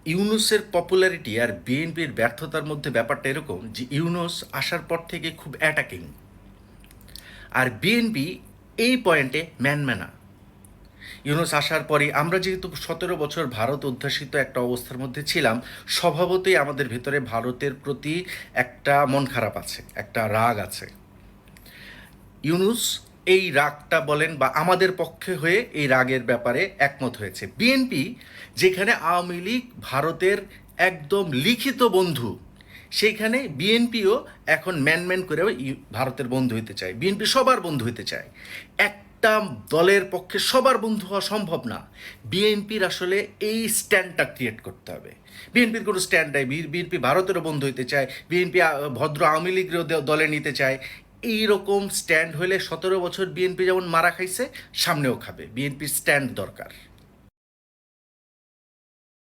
ইউনূসের popularity আর বিএনপির ব্যর্থতার মধ্যে ব্যাপারটা এরকম যে ইউনূস আসার পর থেকে খুব অ্যাটাকিং, আর বিএনপি এই পয়েন্টে ম্যানম্যানা। ইউনূস আসার পরই আমরা যেহেতু 17 বছর ভারত অধ্যাসিত একটা অবস্থার মধ্যে ছিলাম, স্বভাবতই আমাদের ভেতরে ভারতের প্রতি একটা মন খারাপ আছে, একটা রাগ আছে। ইউনূস এই রাগটা বলেন বা আমাদের পক্ষে হয়ে এই রাগের ব্যাপারে একমত হয়েছে। বিএনপি যেখানে আওয়ামী লীগ ভারতের একদম লিখিত বন্ধু, সেইখানে বিএনপিও এখন ম্যান করেও ভারতের বন্ধু হইতে চায়। বিএনপি সবার বন্ধু হইতে চায়। একটা দলের পক্ষে সবার বন্ধু হওয়া সম্ভব না। বিএনপির আসলে এই স্ট্যান্ডটা ক্রিয়েট করতে হবে। বিএনপির কোনো স্ট্যান্ড নাই। বিএনপি ভারতেরও বন্ধু হইতে চায়, বিএনপি ভদ্র আওয়ামী লীগেরও দলে নিতে চায়। এইরকম স্ট্যান্ড হলে 17 বছর বিএনপি যেমন মারা খাইছে, সামনেও খাবে। বিএনপির স্ট্যান্ড দরকার।